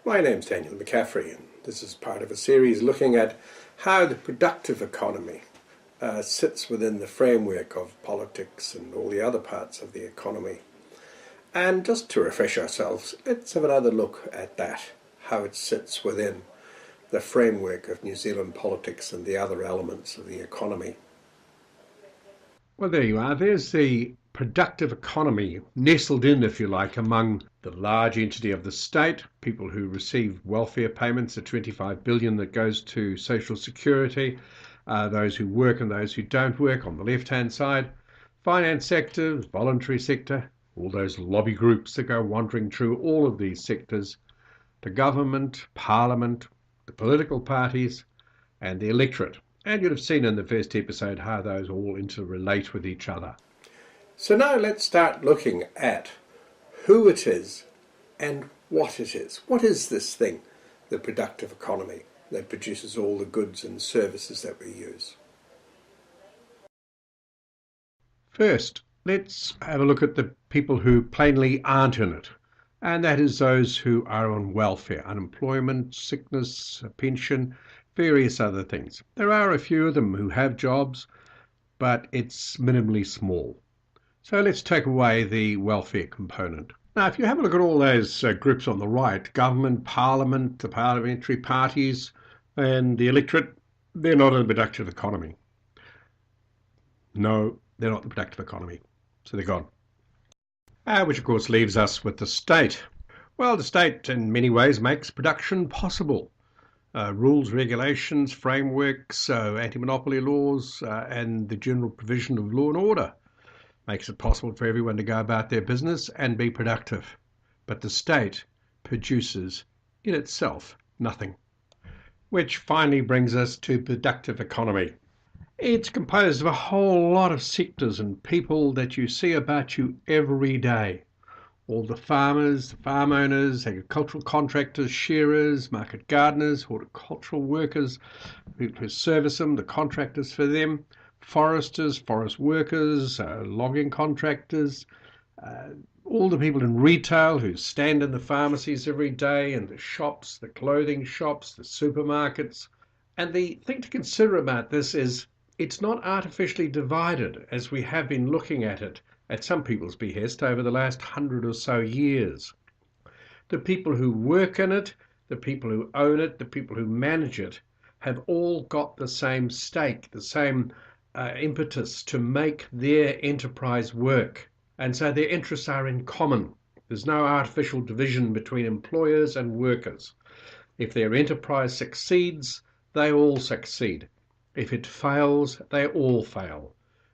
My name's Daniel McCaffrey, and this is part of a series looking at how the productive economy sits within the framework of politics and all the other parts of the economy. And just to refresh ourselves, let's have another look at that, how it sits within the framework of New Zealand politics and the other elements of the economy. Well, there you are. There's the productive economy nestled in, if you like, among the large entity of the state, people who receive welfare payments, the 25 billion that goes to social security, those who work and those who don't work on the left-hand side, finance sector, voluntary sector, all those lobby groups that go wandering through all of these sectors, the government, parliament, the political parties, and the electorate. And you'd have seen in the first episode how those all interrelate with each other. So now let's start looking at who it is and what it is. What is this thing, the productive economy, that produces all the goods and services that we use? First, let's have a look at the people who plainly aren't in it. And that is those who are on welfare, unemployment, sickness, pension, various other things. There are a few of them who have jobs, but it's minimally small. So let's take away the welfare component. Now, if you have a look at all those groups on the right, government, parliament, the parliamentary parties, and the electorate, they're not in the productive economy. No, they're not the productive economy. So they're gone. Which, of course, leaves us with the state. Well, the state, in many ways, makes production possible. Rules, regulations, frameworks, anti-monopoly laws, and the general provision of law and order makes it possible for everyone to go about their business and be productive. But the state produces, in itself, nothing. Which finally brings us to productive economy. It's composed of a whole lot of sectors and people that you see about you every day. All the farmers, the farm owners, agricultural contractors, shearers, market gardeners, horticultural workers, people who service them, the contractors for them, foresters, forest workers, logging contractors, all the people in retail who stand in the pharmacies every day, and the shops, the clothing shops, the supermarkets. And the thing to consider about this is it's not artificially divided as we have been looking at it at some people's behest over the last 100 or so years. The people who work in it, the people who own it, the people who manage it have all got the same stake, the same impetus to make their enterprise work. And so their interests are in common. There's no artificial division between employers and workers. If their enterprise succeeds, they all succeed. If it fails, they all fail,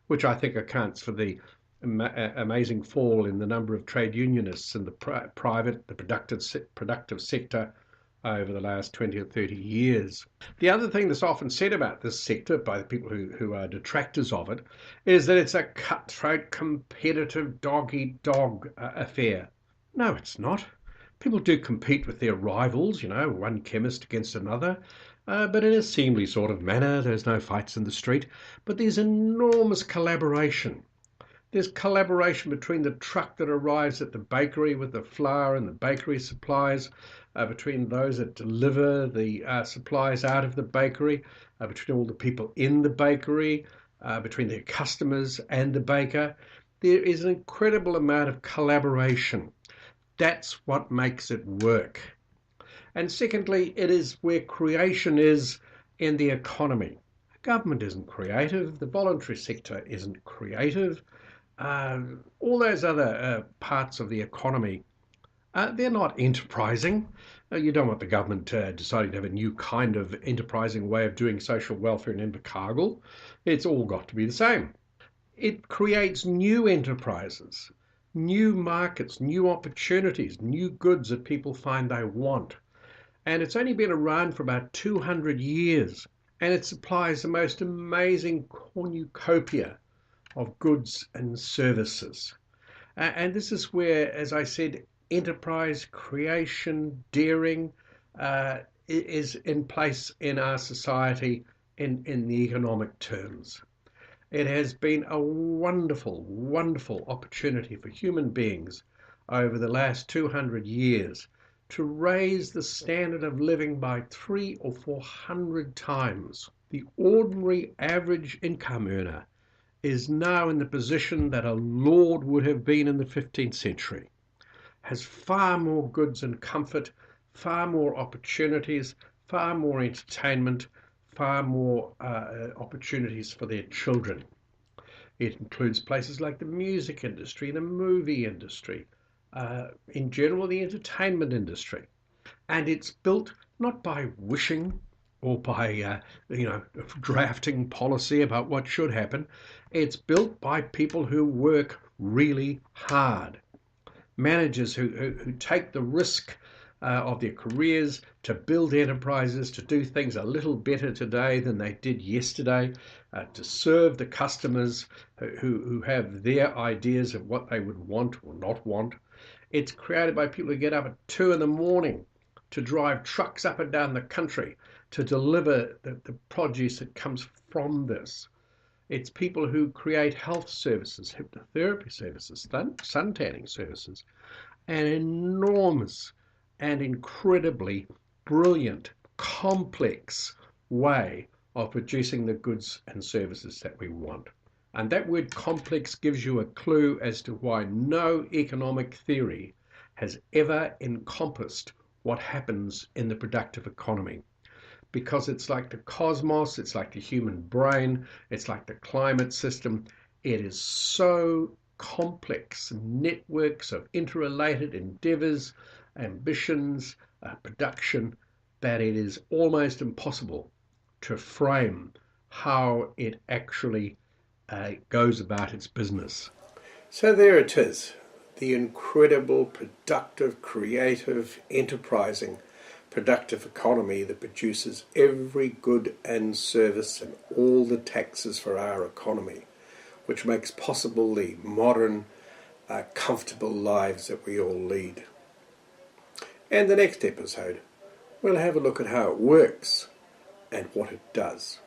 which I think accounts for the amazing fall in the number of trade unionists in the productive sector over the last 20 or 30 years. The other thing that's often said about this sector by the people who are detractors of it is that it's a cutthroat, competitive, dog-eat-dog affair. No, it's not. People do compete with their rivals, one chemist against another, but in a seemly sort of manner. There's no fights in the street, but there's enormous collaboration. There's collaboration between the truck that arrives at the bakery with the flour and the bakery supplies, between those that deliver the supplies out of the bakery, between all the people in the bakery, between their customers and the baker. There is an incredible amount of collaboration. That's what makes it work. And secondly, it is where creation is in the economy. Government isn't creative. The voluntary sector isn't creative. All those other parts of the economy, they're not enterprising. You don't want the government deciding to have a new kind of enterprising way of doing social welfare in Invercargill. It's all got to be the same. It creates new enterprises, new markets, new opportunities, new goods that people find they want. And it's only been around for about 200 years, and it supplies the most amazing cornucopia of goods and services. And this is where, as I said, enterprise, creation, daring is in place in our society in the economic terms. It has been a wonderful, wonderful opportunity for human beings over the last 200 years to raise the standard of living by 300 or 400 times. The ordinary average income earner is now in the position that a lord would have been in the 15th century, has far more goods and comfort, far more opportunities, far more entertainment, far more opportunities for their children. It includes places like the music industry, the movie industry, in general, the entertainment industry. And it's built not by wishing or by, drafting policy about what should happen. It's built by people who work really hard. Managers who take the risk of their careers to build enterprises, to do things a little better today than they did yesterday, to serve the customers who have their ideas of what they would want or not want. It's created by people who get up at 2 in the morning to drive trucks up and down the country to deliver the produce that comes from this. It's people who create health services, hypnotherapy services, sun tanning services, an enormous and incredibly brilliant, complex way of producing the goods and services that we want. And that word complex gives you a clue as to why no economic theory has ever encompassed what happens in the productive economy. Because it's like the cosmos, it's like the human brain, it's like the climate system. It is so complex, networks of interrelated endeavors, ambitions, production, that it is almost impossible to frame how it actually goes about its business. So there it is, the incredible, productive, creative, enterprising, productive economy that produces every good and service and all the taxes for our economy, which makes possible the modern, comfortable lives that we all lead. And the next episode, we'll have a look at how it works and what it does.